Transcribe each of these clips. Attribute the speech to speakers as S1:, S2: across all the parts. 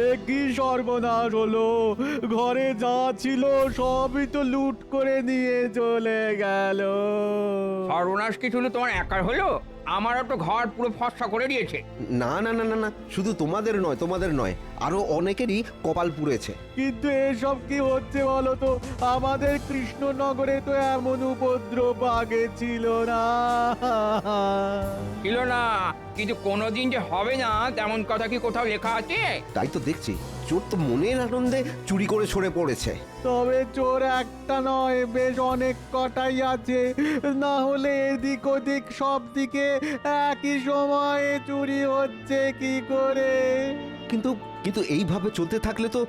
S1: এ কি সর্বনাশ হলো! ঘরে যা ছিল সবই তো লুট করে নিয়ে চলে গেল।
S2: সর্বনাশ কি শুধু তোমার একার হলো? আমারও তো ঘর পুরো ফসকা করে দিয়েছে।
S3: না না না না না, শুধু তোমাদের নয়, আরো অনেকেরই কপাল পুড়েছে।
S1: কিন্তু এসব কি হচ্ছে বলো তো? আমাদের কৃষ্ণনগরে তো এমন উপদ্রব আগে ছিল না।
S2: ছিল না, কিন্তু কোনোদিন যে হবে না তেমন কথা কি কোথাও লেখা আছে?
S3: তাই তো দেখছি, চোর তো মনের আনন্দে চুরি করে সরে পড়েছে।
S1: তবে চোর একটা নয়, বেশ অনেক কটাই আছে। না হলে এদিক ওদিক সব দিকে একই সময়ে চুরি হচ্ছে কি করে?
S3: কিন্তু কিন্তু এইভাবে চলতে থাকলে তো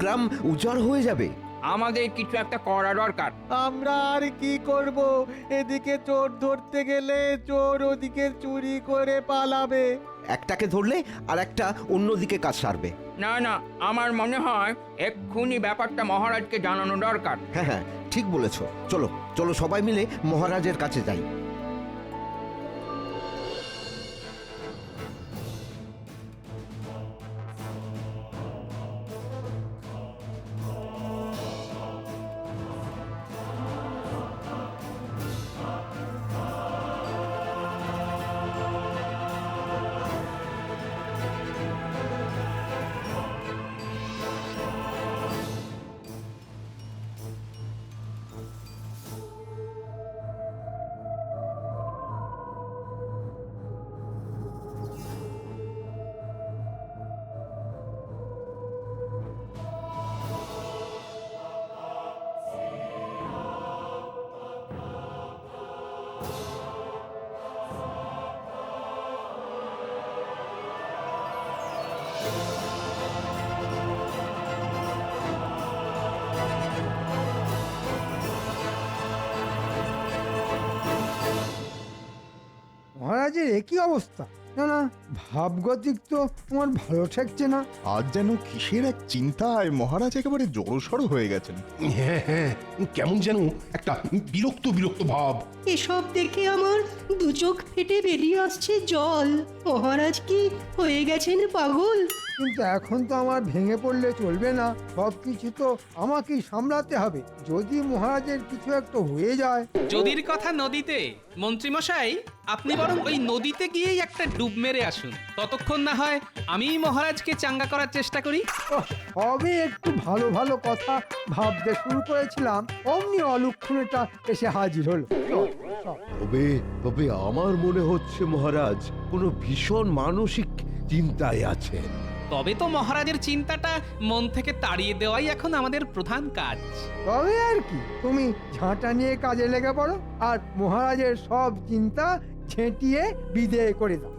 S3: গ্রাম উজাড় হয়ে যাবে।
S2: আমাদের কিছু একটা করা দরকার।
S1: আমরা আর কি করব? এদিকে চোর ধরতে গেলে চোর ওদিকে চুরি করে পালাবে।
S3: একটাকে ধরলে আর একটা অন্যদিকে কাজ সারবে।
S2: না না, আমার মনে হয় এক্ষুনি ব্যাপারটা মহারাজকে জানানো দরকার।
S3: হ্যাঁ হ্যাঁ, ঠিক বলেছো। চলো চলো, সবাই মিলে মহারাজের কাছে যাই।
S4: মহারাজের একই অবস্থা। না না, ভাবগতিক তো তোমার ভালো ঠেকছে না।
S5: আজ যেন কিসের এক চিন্তায় মহারাজ একেবারে জড়সড় হয়ে গেছেন।
S6: হ্যাঁ হ্যাঁ, কেমন যেন একটা বিরক্ত বিরক্ত ভাব।
S7: এসব দেখে আমার দু চোখ ফেটে বেরিয়ে আসছে জল। মহারাজ কি হয়ে গেছেন পাগল?
S4: কিন্তু এখন তো আমার ভেঙে পড়লে চলবে না, সব কিছু তো আমাকেই সামলাতে হবে। যদি মহারাজের কিছু একটা হয়ে যায়।
S8: যদির কথা নদীতে, মন্ত্রীমশাই আপনি বরং ওই নদীতে গিয়েই একটা ডুব মেরে আসুন। ততক্ষণ না হয় আমি মহারাজকে চাঙ্গা করার চেষ্টা করি।
S4: সবে একটু ভালো ভালো কথা ভাবতে শুরু করেছিলাম, অমনি অলক্ষণটা এসে হাজির হলো।
S9: তবে তবে আমার মনে হচ্ছে মহারাজ কোনো ভীষণ মানসিক চিন্তায় আছেন।
S8: তবে তো মহারাজের চিন্তাটা মন থেকে তাড়িয়ে দেওয়াই এখন আমাদের প্রধান কাজ।
S4: তবে আর কি, তুমি ঝাঁটা নিয়ে কাজে লেগে পড়ো আর মহারাজের সব চিন্তা ঝেঁটিয়ে বিদেয় করে দাও।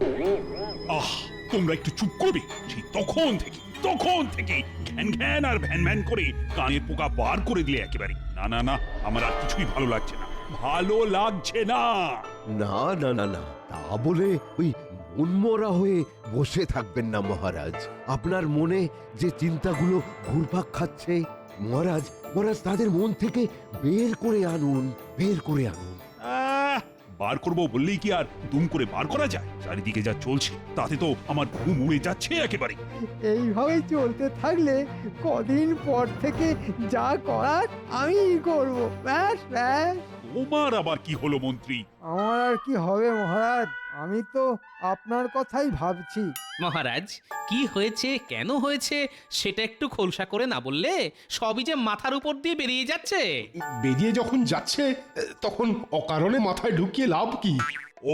S6: আহ, তোমরা একটু চুপ করবে। সেই তখন থেকে ঘ্যান ঘ্যান আর ভ্যান ভ্যান করে কানের পোকা বার করে দিলে একেবারে। না না না, আমার আর কিছুই ভালো লাগছে না, ভালো লাগছে না।
S9: না না না না, তা বলে ওই মনমরা হয়ে বসে থাকবেন না মহারাজ। আপনার মনে যে চিন্তাগুলো ঘুরপাক খাচ্ছে, মহারাজ মহারাজ তাদের মন থেকে বের করে আনুন।
S6: বার করবো বললেই কি আর দুম করে বার করা যায়? চারিদিকে যা চলছে তাতে তো আমার ঘুম উড়ে যাচ্ছে একেবারে।
S4: এইভাবে চলতে থাকলে কদিন পর থেকে যা করার আমি করব। ব্যাস ব্যাস।
S6: তোমার আবার কি হলো মন্ত্রী?
S4: আমার আর কি হবে মহারাজ, আমি তো আপনার কথাই ভাবছি।
S8: মহারাজ কি হয়েছে, কেন হয়েছে সেটা একটু খোলসা করে না বললে সবই যে মাথার উপর দিয়ে বেরিয়ে যাচ্ছে।
S6: বেরিয়ে যখন যাচ্ছে তখন অকারণে মাথায় ঢুকিয়ে লাভ কি?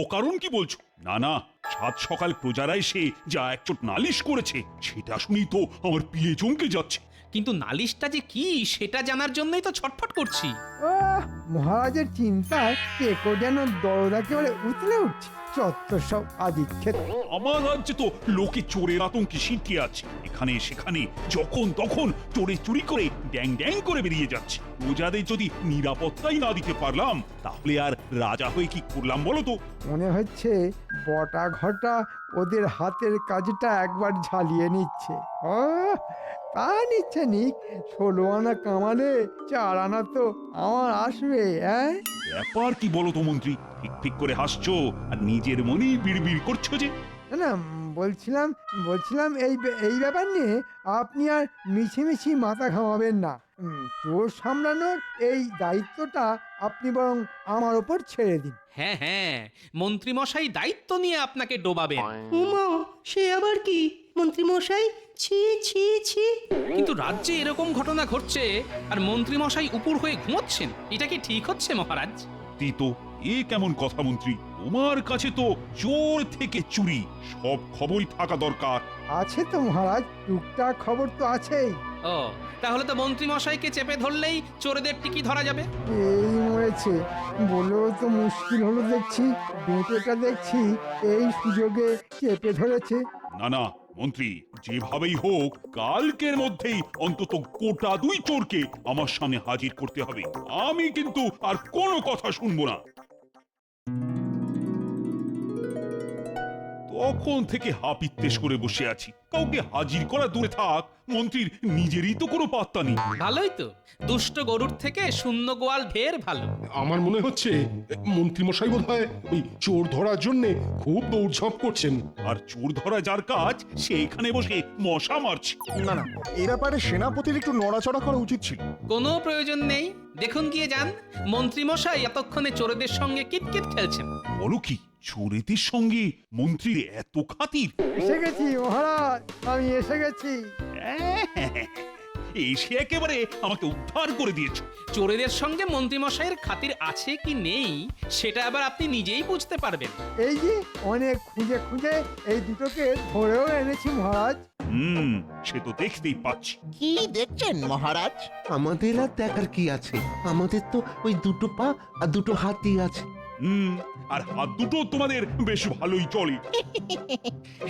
S6: অকারণ কি বলছো? না না, সাত সকাল প্রজারা এসে যা একচোট নালিশ করেছে সেটা শুনি তো আমার পিয়ে চমকে যাচ্ছে।
S8: কিন্তু নালিশটা যে কি সেটা জানার জন্যই তো ছটফট করছি।
S4: মহারাজের চিন্তায় কেকো যেন দরদাকে বলে উতলে উঠছে। চত্বর সব আদিক্ষেত।
S6: আমার রাজ্যে তো লোকে চোরের আতঙ্কে সিটিয়ে আছে। এখানে সেখানে যখন তখন চোরে চুরি করে ড্যাং ড্যাং করে বেরিয়ে যাচ্ছে। প্রজাদের যদি নিরাপত্তাই না দিতে পারলাম তাহলে আর রাজা হয়ে কি করলাম বলো তো?
S4: মনে হচ্ছে বটা ঘটা ওদের হাতের কাজটা একবার ঝালিয়ে নিচ্ছে। ও তা নিচ্ছে নিক, 16 আনা কামালে 4 আনা তো আমার আসবে।
S6: ব্যাপার কি বলো তো মন্ত্রী, ঠিক ঠিক করে হাসছো আর নিজের মনেই বিড়বিড় করছো যে।
S4: না না, বলছিলাম এই ব্যাপার নিয়ে আপনি আর মিছিমিছি মাথা ঘামাবেন না। চোর সামলানোর এই দায়িত্বটা আপনি বরং আমার ওপর ছেড়ে দিন।
S8: হ্যাঁ হ্যাঁ, মন্ত্রীমশাই দায়িত্ব নিয়ে আপনাকে ডোবাবেন।
S7: উমা, সে আবার কি? মন্ত্রী মশাই, ছি ছি ছি।
S8: কিন্তু রাজ্যে এরকম ঘটনা ঘটছে আর মন্ত্রীমশাই উপর হয়ে ঘুমোচ্ছেন, এটা কি ঠিক হচ্ছে মহারাজ?
S6: তো এ কেমন কথা মন্ত্রী? তোমার কাছে তো চোর থেকে চুরি সব খবরই থাকা দরকার।
S4: আছে তো মহারাজ, টুকটাক খবর তো আছেই।
S8: ও, তাহলে তো মন্ত্রীমশাইকে চেপে ধরলেই চোরেদের টিকি ধরা যাবে।
S4: এই মরেছে, বলেও তো মুশকিল হলো দেখছি। বেঁটেটা দেখছি এই সুযোগে চেপে ধরেছে।
S6: না না মন্ত্রী, যেভাবেই হোক কালকের মধ্যেই অন্তত গোটা 2 চোরকে আমার সামনে হাজির করতে হবে। আমি কিন্তু আর কোনো কথা শুনবো না। তখন থেকে হাপিত্তেশ করে বসে আছি, কাউকে হাজির করা দূরে থাক, মন্ত্রীর নিজেরই তো কোনো পাত্তা নেই।
S8: ভালোই তো, দুষ্ট গরুর থেকে শূন্য গোয়াল ঢের ভালো।
S10: আমার মনে হচ্ছে মন্ত্রীমশাই বোধহয় ওই চোর ধরার জন্য খুব দৌড়ঝাঁপ করছেন।
S6: আর চোর ধরা যার কাজ সে এখানে বসে মশা মারছে।
S5: না না, এ ব্যাপারে সেনাপতির একটু নড়াচড়া করা উচিত ছিল।
S8: কোনো প্রয়োজন নেই, দেখুন গিয়ে যান। মন্ত্রীমশাই এতক্ষণে চোরেদের সঙ্গে কিটকিট খেলছেন।
S6: বলো কি, চোরেদের সঙ্গে মন্ত্রীর এত খাতির?
S4: এসে গেছি মহারাজ, আমি এসে গেছি।
S6: এসে একেবারে আমাকে উদ্ধার করে দিয়েছো।
S8: চোরেদের সঙ্গে মন্ত্রীমশাইয়ের খাতির আছে কি নেই সেটা আবার আপনি নিজেই বুঝতে পারবেন।
S4: এই যে অনেক খুঁজে খুঁজে এই দুটোকে ধরেও এনেছি মহারাজ।
S6: সে তো দেখতেই পাচ্ছি।
S11: কি দেখছেন মহারাজ?
S3: আমাদের আর দেখার কি আছে? আমাদের তো ওই 2 পা আর 2 হাতই আছে।
S6: আর হাত দুটো তোমাদের বেশ ভালোই চলে।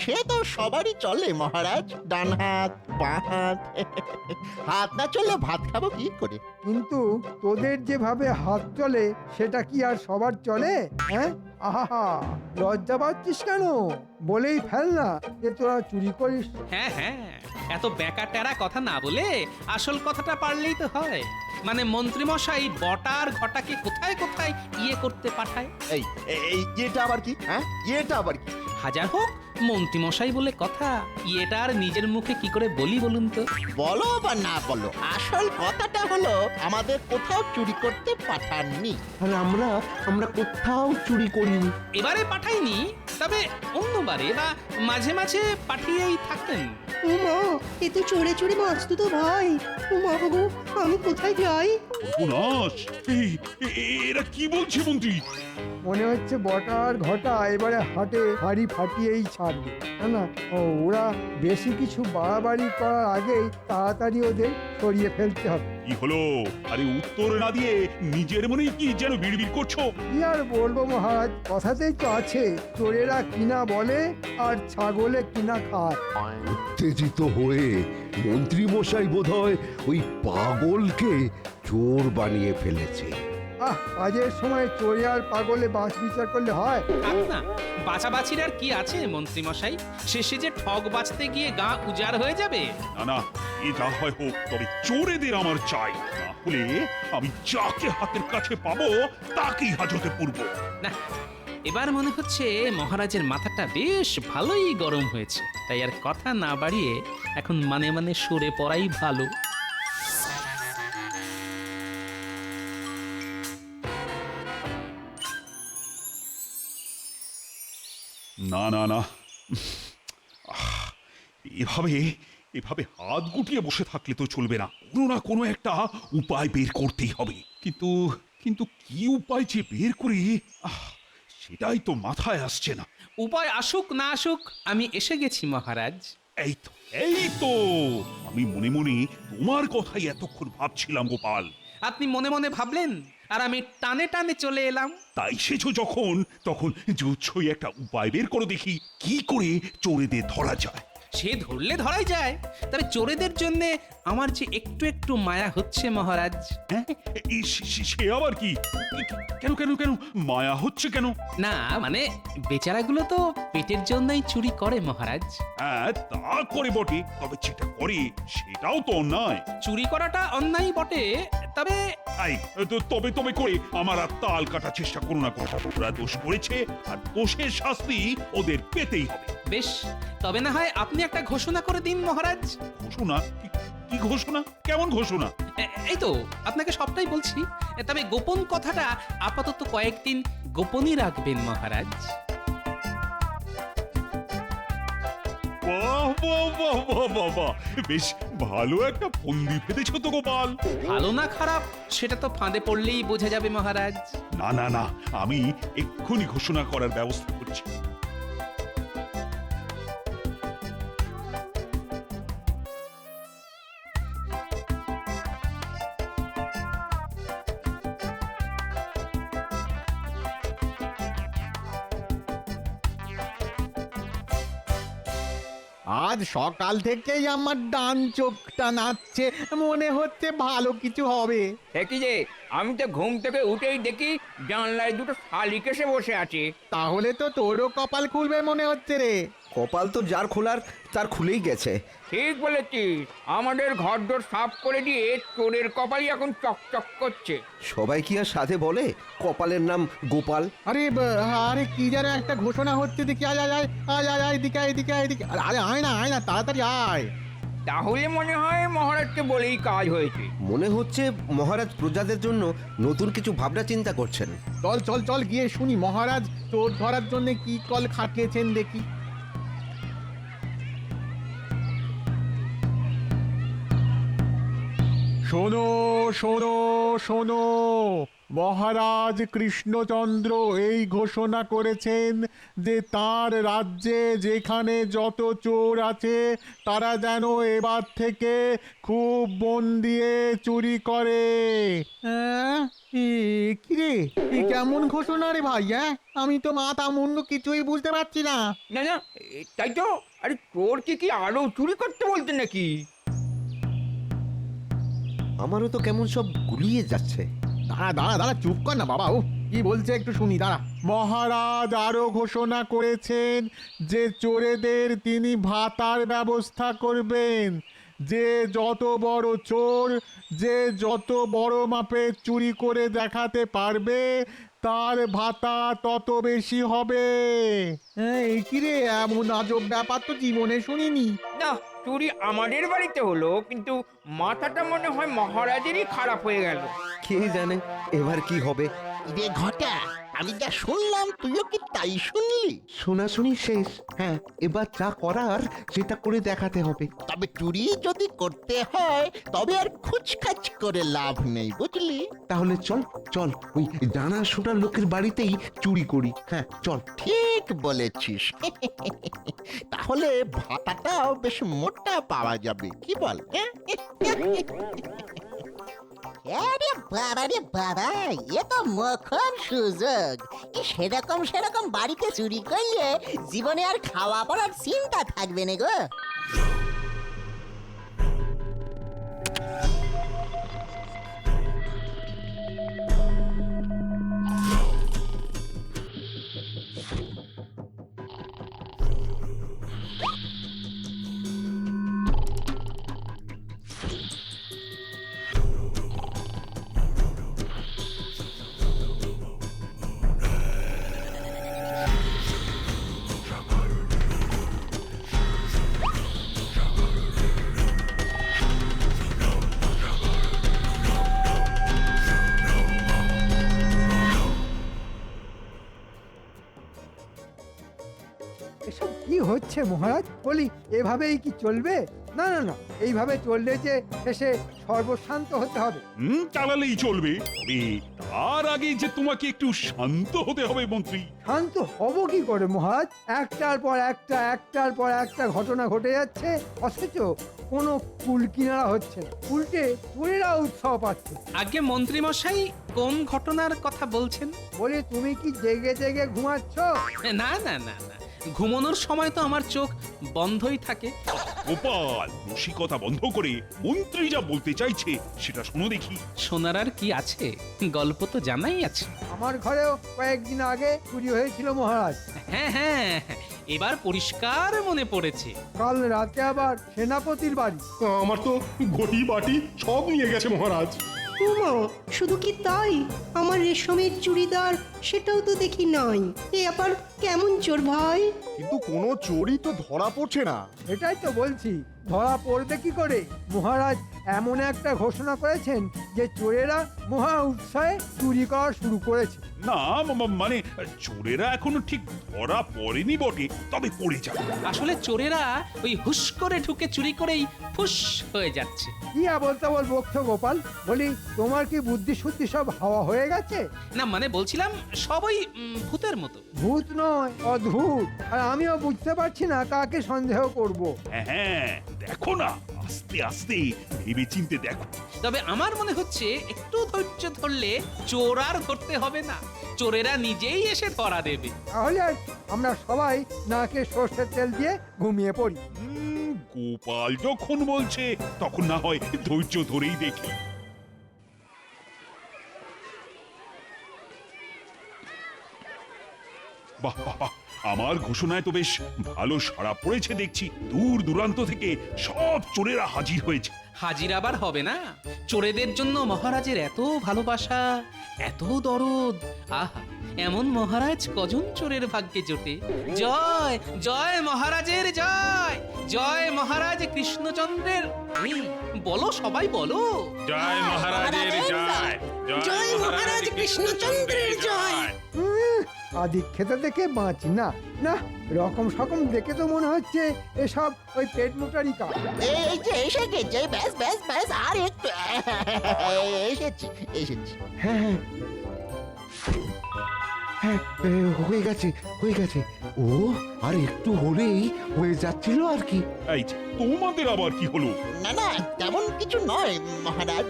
S11: সে তো সবারই চলে মহারাজ, ডান হাত বাঁ হাত। হাত না চললে ভাত খাবো কি করে?
S4: কিন্তু তোদের যেভাবে হাত চলে সেটা কি আর সবার চলে? আহা, লজ্জা পাচ্ছিস কেন? বলেই ফেল না যে তোরা চুরি করিস।
S8: হ্যাঁ হ্যাঁ, এত বেকা টেরা কথা না বলে আসল কথাটা পারলেই তো হয়। মানে মন্ত্রীমশাই বটার ঘটাকে কোথায় কোথায় করতে পাঠায়।
S11: এই এটা আবার কি? এটা আবার কি?
S8: হাজার হোক মন্ত্রীমশাই বলে কথা, এটা আর নিজের মুখে কি করে বলি বলুন তো?
S11: বলো বা না বলো, আসল কথাটা হলো আমাদের কোথাও চুরি করতে পাঠাননি।
S3: আর আমরা কোথাও চুরি করিনি।
S8: এবারে পাঠাইনি, তবে অন্যবারে বা মাঝে মাঝে পাঠিয়েই থাকেন।
S7: উমা, এ তো চোরে চোরে বাঁচতো তো ভাই। উমা বাবু, আমি কোথায় যাই?
S6: সর্বনাশ! এরা কি বলছে মন্ত্রী?
S4: মনে হচ্ছে বটার ঘটা এবারে হাটে হাড়ি ফাটিয়েই ছাড়বে। না, ওরা বেশি কিছু বাড়াবাড়ি করার আগেই তাড়াতাড়ি ওদের সরিয়ে ফেলতে হবে।
S6: কি হলো? আরে উত্তর না দিয়ে নিজের মনেই কি যেন বিড়বিড় করছো?
S4: কি আর বলবো মহারাজ, কথাতেই তো আছে, চোরেরা কিনা বলে আর ছাগলে কিনা খায়।
S9: উত্তেজিত হয়ে মন্ত্রীমশাই বোধহয় ওই পাগলকে চোর বানিয়ে ফেলেছে।
S4: কাজের সময় চোরে আর পাগলে বাঁশ বিচার করলে হয়?
S8: না, বাছাবাছির আর কি আছে মন্ত্রীমশাই? শেষে যে ঠগ বাঁচতে গিয়ে গা উজাড় হয়ে যাবে।
S6: না না, এ যা হয় হোক, তবে চোরেদের আমার চাই। না হলে আমি যাকে হাতের কাছে পাবো তাকেই হাজতে পুরব।
S8: না, এবার মনে হচ্ছে মহারাজের মাথাটা বেশ ভালোই গরম হয়েছে, তাই আর কথা না বাড়িয়ে এখন মানে মানে সরে পড়াই ভালো।
S6: না না না, এভাবে হাত গুটিয়ে বসে থাকলে তো চলবে না। কোনো না কোনো একটা উপায় বের করতেই হবে। কিন্তু কি উপায় যে বের করি সেটাই তো মাথায় আসছে না।
S8: উপায় আসুক না আসুক, আমি এসে গেছি মহারাজ।
S6: এই তো আমি মনে মনে তোমার কথাই এতক্ষণ ভাবছিলাম গোপাল।
S8: আপনি মনে মনে ভাবলেন আর আমি টানে টানে চলে এলাম।
S6: তাই সেছো যখন, তখন জুচ্ছই একটা উপায় বের করো দেখি, কি করে চোরেদের ধরা যায়।
S8: সে ধরলে ধরাই যায়, তবে চোরেদের জন্য আমার যে একটু একটু মায়া হচ্ছে মহারাজ।
S6: হ্যাঁ সে আবার কি? কেন কেন কেন মায়া হচ্ছে কেন?
S8: না মানে বেচারাগুলো তো পেটের জন্যই চুরি করে মহারাজ।
S6: হ্যাঁ তা করে বটে, তবে যেটা করে সেটাও তো অন্যায়।
S8: চুরি করাটা অন্যায় বটে, তবে
S6: আই তবে তবে করে আমার আর তাল কাটার চেষ্টা করো না। ওরা দোষ করেছে আর দোষের শাস্তি ওদের পেতেই হবে।
S8: বেশ, তবে না হয় আপনি একটা ঘোষণা করে দিন মহারাজ।
S6: ঘোষণা? কি ঘোষণা? কেমন ঘোষণা?
S8: এই তো আপনাকে সবটাই বলছি, তবে গোপন কথাটা আপাতত কয়েকদিন গোপনই রাখবেন মহারাজ।
S6: বাহ বাহ বাহ বাহ বাহ বাহ, বেশ ভালো একটা ফন্দি ফেলেছো তো গোপাল।
S8: ভালো না খারাপ সেটা তো ফাঁদে পড়লেই বোঝা যাবে মহারাজ।
S6: না না না, আমি এক্ষুনি ঘোষণা করার ব্যবস্থা করছি।
S1: আজ সকাল থেকেই আমার ডান চোখটা নাচছে, মনে হচ্ছে ভালো কিছু হবে।
S2: কি যে আমি তো ঘুম থেকে উঠেই দেখি জানলায় দুটো শালিক এসে বসে আছে।
S1: তাহলে তো তোরও কপাল খুলবে মনে হচ্ছে রে।
S3: কপাল তো যার খোলার তার খুলেই গেছে।
S2: ঠিক বলেছিস, আমাদের ঘরদোর সাফ করে দিয়ে চোরের কপালই এখন চকচক করছে।
S3: সবাই কি আর সাধে বলে কপালের নাম গোপাল?
S1: আরে কি যেন একটা ঘোষণা হচ্ছে, দেখি আয় আয় আয় আয় আয় আয় এদিকে এদিকে এদিকে, আরে আয় না তাড়াতাড়ি আয়।
S2: তাহলে মনে হয় মহারাজকে বলেই কাজ হয়েছে।
S3: মনে হচ্ছে মহারাজ প্রজাদের জন্য নতুন কিছু ভাবনা চিন্তা করছেন।
S1: চল চল চল গিয়ে শুনি মহারাজ চোর ধরার জন্য কি কল খাটিয়েছেন দেখি। শোনো শোনো শোনো, মহারাজ কৃষ্ণচন্দ্র এই ঘোষণা করেছেন যে তার রাজ্যে যেখানে যত চোর আছে তারা যেন এবার থেকে খুব মন দিয়ে চুরি করে। কিরে, কেমন ঘোষণা রে ভাই? আমি তো মাথা মুন্ডু কিছুই বুঝতে পারছি না।
S2: না না, তাই তো। আরে চোর কি আরো চুরি করতে বলতেন নাকি?
S3: আমারও তো কেমন সব গুলিয়ে যাচ্ছে।
S1: দাঁড়া চুপ কর না বাবা। ও কি বলছে একটু শুনি, দাঁড়া। মহারাজ আরো ঘোষণা করেছেন যে চোরেদের তিনি ভাতার ব্যবস্থা করবেন। যে যত বড় চোর, যে যত বড় মাপের চুরি করে দেখাতে পারবে তার ভাতা তত বেশি হবে। কি রে, এমন আজব ব্যাপার তো জীবনে শুনিনি।
S2: না, চুরি আমাদের বাড়িতে হলো, কিন্তু মাথাটা মনে হয় মহারাজেরই খারাপ হয়ে গেল।
S3: কে জানে এবার কি হবে।
S11: রে ঘটা, আমি যা শুনলাম তুইও কি তাই শুনলি?
S9: শোনাশুনি শেষ। হ্যাঁ, এবার যা করার সেটা করে দেখাতে হবে।
S11: তবে চুরি যদি করতে হয় তবে আর খুচখাচ করে লাভ নেই, বুঝলি?
S9: তাহলে চল চল ওই জানাশোনা লোকের বাড়িতেই চুরি করি। হ্যাঁ চল।
S11: ঠিক বলেছিস। তাহলে ভাতাটাও বেশ মোটা পাওয়া যাবে, কি বল?
S12: আরে বাবা রে বাবা, এ তো মোক্ষম সুযোগ। সেরকম বাড়িতে চুরি করলে জীবনে আর খাওয়া পড়ার চিন্তা থাকবে না গো।
S4: এসব কি হচ্ছে মহারাজ? বলি এভাবেই কি চলবে? না না না, এইভাবে চললে যে শেষে সর্বশান্ত হতে হবে।
S6: চালালেই চলবে, তবে তার আগে যে তোমাকে একটু শান্ত হতে হবে মন্ত্রী।
S4: শান্ত হব কি করে মহারাজ? একটার পর একটা ঘটনা ঘটে যাচ্ছে, অথচ কোনো কুল কিনারা হচ্ছে না। উল্টে চোরেরা উৎসাহ পাচ্ছে।
S8: আগে মন্ত্রী মশাই কোন ঘটনার কথা বলছেন?
S4: বলে তুমি কি জেগে জেগে ঘুমাচ্ছ?
S8: না না না না, ঘুমানোর সময় তো আমার চোখ বন্ধই থাকে।
S6: গোপাল রসিকতা বন্ধ করে মন্ত্রী যা বলতে চাইছে সেটা শোনো দেখি।
S8: সোনার আর কি আছে, গল্প তো জানাই আছে।
S4: আমার ঘরেও কয়েকদিন আগে চুরি হয়েছিল মহারাজ।
S8: হ্যাঁ হ্যাঁ, এবার পরিষ্কার মনে পড়েছে।
S4: কাল রাতে আবার সেনাপতির বাড়ি।
S10: আমার তো ঘটি বাটি সব নিয়ে গেছে মহারাজ।
S7: উমা, শুধু কি তাই? আমার রেশমের চুড়িদার সেটাও তো দেখি নাই। এ আবার কেমন চোর ভাই?
S5: কিন্তু কোনো চোরই তো ধরা পড়ছে না।
S4: এটাই তো বলছি, ধরা পড়বে কি করে? মহারাজ এমন একটা ঘোষণা করেছেন যে চোরেরা মহা উৎসাহে চুরি করা শুরু করেছে।
S6: না মানে চোরেরা এখনো ঠিক ধরা পড়েনি বটে, তবে পড়ে যাবে।
S8: আসলে চোরেরা ওই হুশ করে ঢুকে চুরি করেই ফুস হয়ে যাচ্ছে।
S4: কি আবল তাবল বকছো গোপাল? বলি তোমার কি বুদ্ধি শুদ্ধি সব হাওয়া হয়ে গেছে?
S8: না মানে বলছিলাম সবই ভূতের মতো।
S4: ভূত নয়, অদ্ভুত। আর আমিও বুঝতে পারছি না কাকে সন্দেহ করব।
S6: হ্যাঁ দেখো না, আস্তে আস্তে ভেবে চিনতে দেখো।
S8: তবে আমার মনে হচ্ছে একটু ধৈর্য ধরলে চোর আর ধরতে হবে না, চোরেরা নিজেই এসে ধরা দেবে।
S4: তাহলে আর আমরা সবাই নাকে সর্ষের তেল দিয়ে ঘুমিয়ে পড়ি।
S6: গোপাল যখন বলছে তখন না হয় ধৈর্য ধরেই দেখি। বাহ বাহ বাহ, আমার ঘোষণায় তো বেশ ভালো সাড়া পড়েছে দেখছি। দূর দূরান্ত থেকে সব চোরেরা হাজির হয়েছে।
S8: হাজির আবার হবে না, চোরেদের জন্য মহারাজের এত ভালোবাসা, এত দরদ। আহা, এমন মহারাজ কজন চোরের ভাগ্যে জোটে। জয় জয় মহারাজের জয়, জয় মহারাজ কৃষ্ণচন্দ্রের। এই, বলো সবাই বলো।
S6: জয় মহারাজের জয়,
S7: জয় মহারাজ কৃষ্ণচন্দ্রের জয়।
S4: আদি খেতে দেখে বাঁচি না। না, রকম সকম দেখে তো মনে হচ্ছে এসব ওই পেট মোটারি কাজ।
S11: এই যে এসে গেছে, ব্যাস ব্যাস ব্যাস, আর একটু এসেছি এসেছি।
S9: হ্যাঁ হ্যাঁ, হয়ে গেছে হয়ে গেছে। ও আর একটু হলেই হয়ে যাচ্ছিল আর কি।
S6: এই যে, তোমাদের আবার কি হলো?
S11: না না, তেমন কিছু নয় মহারাজ।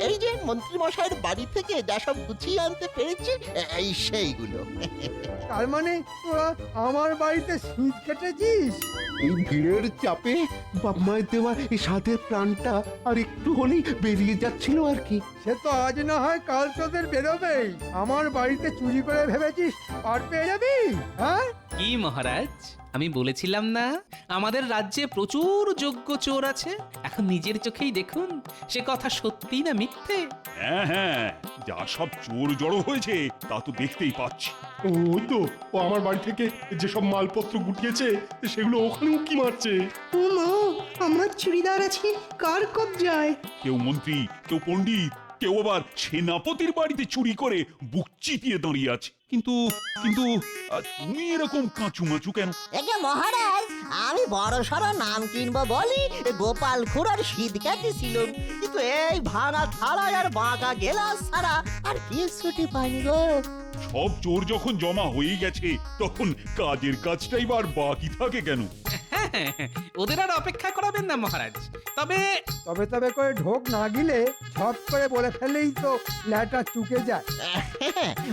S11: এই যে মন্ত্রী মশাইয়ের বাড়ি থেকে যা সব গুছিয়ে আনতে পেরেছি, এই সেইগুলো।
S4: তার মানে তোরা আমার বাড়িতে শীত কেটেছিস?
S9: এই ভিড়ের চাপে বাপমায়ের দেওয়া এই সাধের প্রাণটা আর একটু হলেই বেরিয়ে যাচ্ছিল আর কি।
S4: সে তো আজ না হয় কাল তোদের বেরোবেই। আমার বাড়িতে চুরি করে ভেবেছিস আর পেয়ে যাবি? হ্যাঁ
S8: কি মহারাজ, আমি বলেছিলাম না আমাদের রাজ্যে প্রচুর যোগ্য চোর আছে। এখন নিজের চোখেই দেখুন সে কথা সত্যি না মিথ্যে।
S6: হ্যাঁ হ্যাঁ, যা সব চোর জড়ো হয়েছে তা তো দেখতেই পাচ্ছি।
S10: ওই তো, ও আমার বাড়ি থেকে যেসব মালপত্র গুটিয়েছে সেগুলো ওখানে উকি মারছে।
S7: উমা, আমার চুড়িদার আছে কার কবজায়?
S6: কেউ মন্ত্রী, কেউ পণ্ডিত, কেউ আবার সেনাপতির বাড়িতে চুরি করে বুক চিতিয়ে দাঁড়িয়ে আছে। কিন্তু কিন্তু তুমি এরকম কাঁচুমাচু কেন?
S12: একে মহারাজ, আমি বড় সড় নাম কিনবো বলি গোপাল খুড়ার শীত কাটিছিলুম, কিন্তু এই ভাঙা থালায় আর বাঁকা গেলাস ছাড়া আর কিছুটি পাইনি গো।
S6: সব চোর যখন জমা হয়ে গেছে তখন কাজের কাজটাই বার বাকি থাকে কেন?
S8: ওদের আর অপেক্ষা করাবেন না মহারাজ। তবে
S4: তবে তবে করে ঢোক না গিলে ঝপ করে বলে ফেলেই তো ল্যাটা চুকে যায়।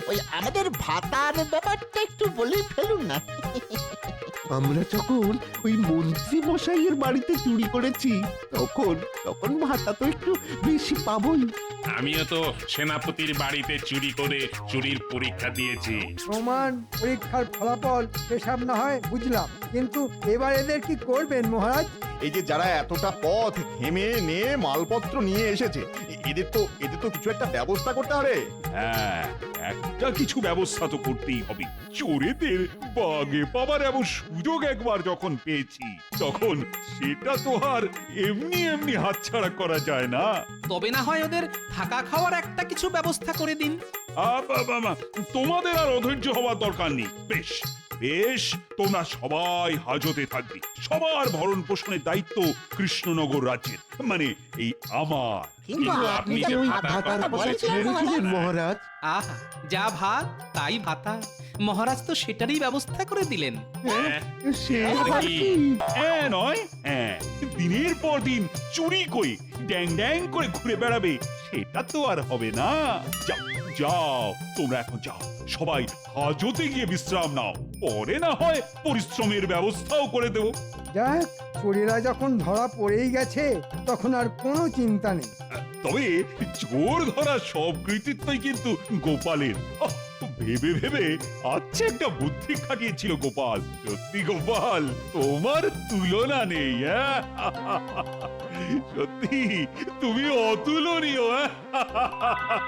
S11: ওই আমাদের ভাতার ব্যাপারটা একটু বলে ফেলুন না।
S9: আমরা যখন ওই মন্ত্রী মশাইয়ের বাড়িতে চুরি করেছি তখন তখন ভাতা তো একটু বেশি পাবোই।
S13: আমিও তো সেনাপতির বাড়িতে চুরি করে চুরির পরীক্ষা দিয়েছি।
S4: প্রমাণ পরীক্ষার ফলাফল সেসব না হয় বুঝলাম, কিন্তু এবার এদের কি করবেন মহারাজ?
S5: এই যে যারা এতটা পথ ঘেমে নিয়ে মালপত্র নিয়ে এসেছে, এদের তো কিছু একটা ব্যবস্থা করতে হবে।
S6: হ্যাঁ, একটা কিছু ব্যবস্থা তো করতেই হবে। চোরেদের বাগে পাবার এমন সুযোগ একবার যখন পেয়েছি তখন সেটা তো আর এমনি এমনি হাতছাড়া করা যায় না।
S8: তবে না হয় ওদের থাকা খাওয়ার একটা কিছু ব্যবস্থা করে দিন।
S6: তোমাদের আর অধৈর্য হওয়ার দরকার নেই। বেশ বেশ, তোমরা সবাই হাজতে থাকবে। সবার ভরণ পোষণের দায়িত্ব কৃষ্ণনগর রাজ্যের, মানে এই আমার।
S12: কিন্তু আপনি যে
S9: ভাতার কথা ছেড়েছিলেন মহারাজ।
S8: আহা, যা ভাত তাই ভাতা। মহারাজ তো সেটারই ব্যবস্থা করে দিলেন।
S9: সে
S6: নয়, হ্যাঁ, দিনের পর দিন চুরি করে ড্যাং ড্যাং করে ঘুরে বেড়াবে, সেটা তো আর হবে না। যাও যাও তোমরা এখন যাও, সবাই হাজতে গিয়ে বিশ্রাম নাও, পরে না হয় পরিশ্রমের ব্যবস্থাও করে দেবো।
S4: যাক, চোরেরা যখন ধরা পড়েই গেছে তখন আর কোনো চিন্তা নেই।
S6: তবে চোর ধরা সব কৃতিত্বই কিন্তু গোপালের। ভেবে ভেবে আচ্ছা একটা বুদ্ধি খাটিয়েছিল গোপাল। সত্যি গোপাল, তোমার তুলনা নেই। সত্যি তুমি অতুলনীয়।